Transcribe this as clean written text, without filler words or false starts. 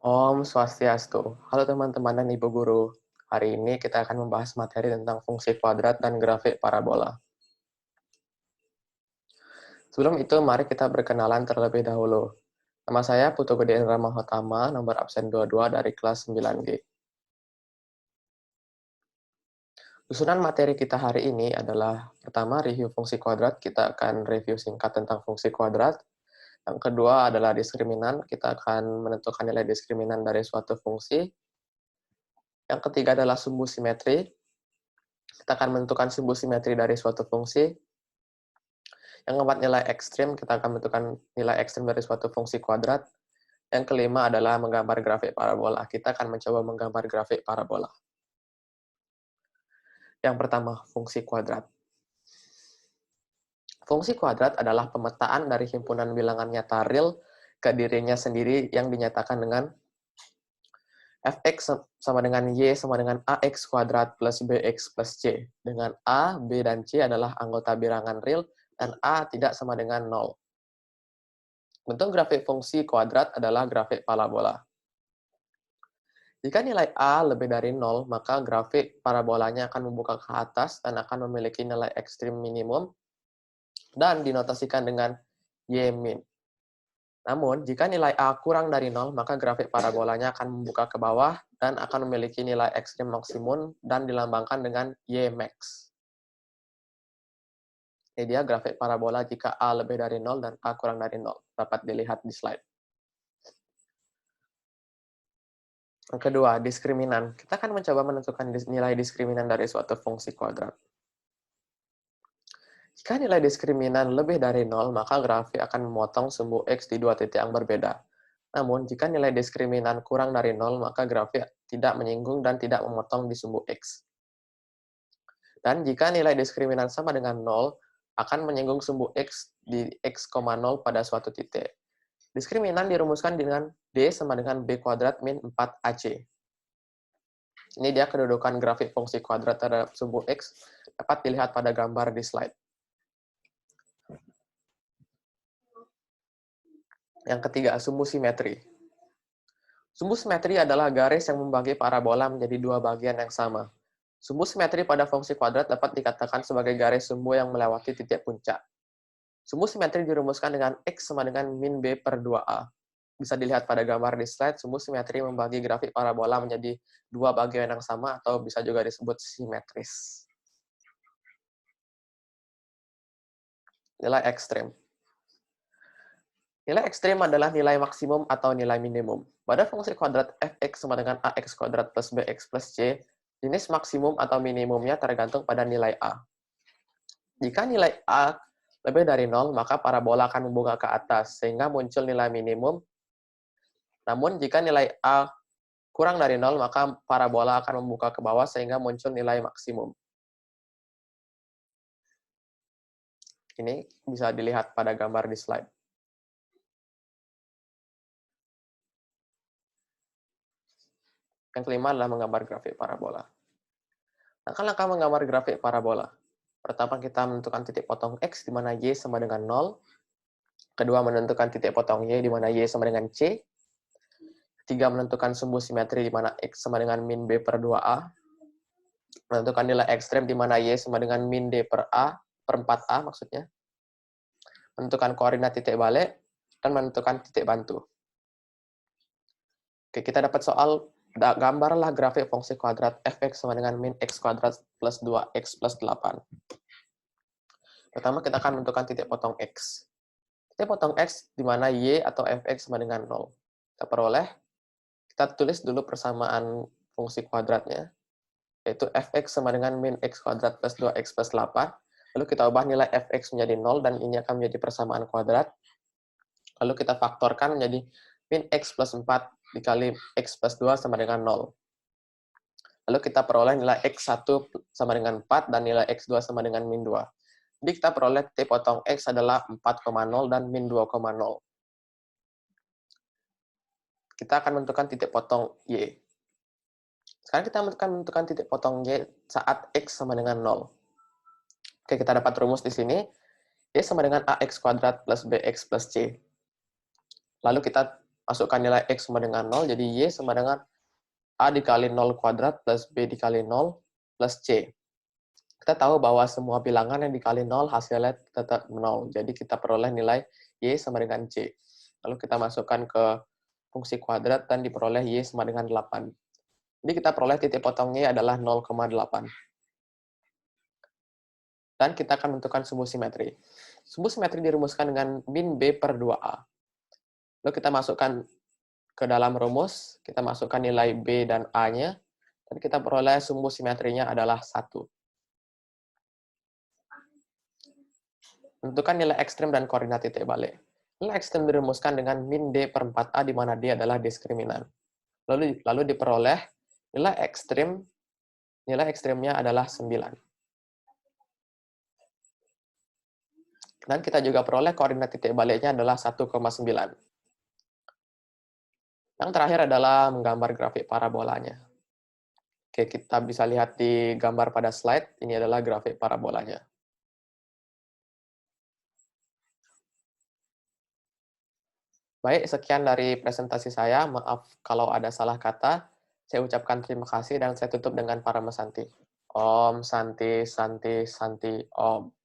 Om Swastiastu. Halo teman-teman dan Ibu Guru. Hari ini kita akan membahas materi tentang fungsi kuadrat dan grafik parabola. Sebelum itu, mari kita berkenalan terlebih dahulu. Nama saya Putu Gede Indra Mahotama, nomor absen 22 dari kelas 9G. Susunan materi kita hari ini adalah, pertama, review fungsi kuadrat. Kita akan review singkat tentang fungsi kuadrat. Yang kedua adalah diskriminan. Kita akan menentukan nilai diskriminan dari suatu fungsi. Yang ketiga adalah sumbu simetri. Kita akan menentukan sumbu simetri dari suatu fungsi. Yang keempat, nilai ekstrim. Kita akan menentukan nilai ekstrim dari suatu fungsi kuadrat. Yang kelima adalah menggambar grafik parabola. Kita akan mencoba menggambar grafik parabola. Yang pertama, fungsi kuadrat. Fungsi kuadrat adalah pemetaan dari himpunan bilangan nyata real ke dirinya sendiri yang dinyatakan dengan fx sama dengan y sama dengan ax kuadrat plus bx plus c. Dengan a, b, dan c adalah anggota bilangan real, dan a tidak sama dengan 0. Bentuk grafik fungsi kuadrat adalah grafik parabola. Jika nilai a lebih dari 0, maka grafik parabolanya akan membuka ke atas dan akan memiliki nilai ekstrim minimum dan dinotasikan dengan y min. Namun, jika nilai a kurang dari 0, maka grafik parabolanya akan membuka ke bawah dan akan memiliki nilai ekstrim maksimum dan dilambangkan dengan y max. Ini dia grafik parabola jika a lebih dari 0 dan a kurang dari 0. Dapat dilihat di slide. Yang kedua, diskriminan. Kita akan mencoba menentukan nilai diskriminan dari suatu fungsi kuadrat. Jika nilai diskriminan lebih dari 0, maka grafik akan memotong sumbu X di dua titik yang berbeda. Namun, jika nilai diskriminan kurang dari 0, maka grafik tidak menyinggung dan tidak memotong di sumbu X. Dan jika nilai diskriminan sama dengan 0, akan menyinggung sumbu X di X, 0 pada suatu titik. Diskriminan dirumuskan dengan D sama dengan B kuadrat min 4AC. Ini dia kedudukan grafik fungsi kuadrat terhadap sumbu X, dapat dilihat pada gambar di slide. Yang ketiga, sumbu simetri. Sumbu simetri adalah garis yang membagi parabola menjadi dua bagian yang sama. Sumbu simetri pada fungsi kuadrat dapat dikatakan sebagai garis sumbu yang melewati titik puncak. Sumbu simetri dirumuskan dengan X sama dengan min B per 2A. Bisa dilihat pada gambar di slide, sumbu simetri membagi grafik parabola menjadi dua bagian yang sama atau bisa juga disebut simetris. Nilai ekstrim. Nilai ekstrim adalah nilai maksimum atau nilai minimum. Pada fungsi kuadrat fx sama dengan ax kuadrat plus bx plus c, jenis maksimum atau minimumnya tergantung pada nilai a. Jika nilai a lebih dari 0, maka parabola akan membuka ke atas, sehingga muncul nilai minimum. Namun, jika nilai a kurang dari 0, maka parabola akan membuka ke bawah, sehingga muncul nilai maksimum. Ini bisa dilihat pada gambar di slide. Yang kelima adalah menggambar grafik parabola. Langkah-langkah menggambar grafik parabola. Pertama, kita menentukan titik potong X, di mana Y sama dengan 0. Kedua, menentukan titik potong Y, di mana Y sama dengan C. Ketiga, menentukan sumbu simetri, di mana X sama dengan min B per 2A. Menentukan nilai ekstrem, di mana Y sama dengan min D per A, per 4A maksudnya. Menentukan koordinat titik balik, dan menentukan titik bantu. Oke, kita dapat soal, gambarlah grafik fungsi kuadrat fx sama dengan min x kuadrat plus 2x plus 8. Pertama, kita akan menentukan titik potong X. Titik potong X di mana Y atau fx sama dengan 0. Kita peroleh, kita tulis dulu persamaan fungsi kuadratnya, yaitu fx sama dengan min x kuadrat plus 2x plus 8. Lalu kita ubah nilai fx menjadi 0, dan ini akan menjadi persamaan kuadrat. Lalu kita faktorkan menjadi min x plus 4 dikali x plus 2 sama dengan 0. Lalu kita peroleh nilai x1 sama dengan 4, dan nilai x2 sama dengan min 2. Jadi kita peroleh titik potong X adalah 4,0 dan min 2,0. Kita akan menentukan titik potong Y. Sekarang kita akan menentukan titik potong Y saat X sama dengan 0. Oke, kita dapat rumus di sini. Y sama dengan AX kuadrat plus BX plus C. Lalu kita masukkan nilai X sama dengan 0, jadi Y sama dengan A dikali 0 kuadrat plus B dikali 0 plus C. Kita tahu bahwa semua bilangan yang dikali 0 hasilnya tetap 0. Jadi kita peroleh nilai Y sama dengan C. Lalu kita masukkan ke fungsi kuadrat dan diperoleh Y sama dengan 8. Jadi kita peroleh titik potong Y adalah 0,8. Dan kita akan menentukan sumbu simetri. Sumbu simetri dirumuskan dengan min B per 2A. Lalu kita masukkan ke dalam rumus, kita masukkan nilai B dan A-nya, dan kita peroleh sumbu simetrinya adalah 1. Tentukan nilai ekstrem dan koordinat titik balik. Nilai ekstrem dirumuskan dengan min D per 4A, di mana D adalah diskriminan. Lalu diperoleh nilai ekstremnya adalah 9. Dan kita juga peroleh koordinat titik baliknya adalah 1,9. Yang terakhir adalah menggambar grafik parabolanya. Oke, kita bisa lihat di gambar pada slide, ini adalah grafik parabolanya. Baik, sekian dari presentasi saya. Maaf kalau ada salah kata. Saya ucapkan terima kasih dan saya tutup dengan Parama Santi. Om Santi Santi Santi Om.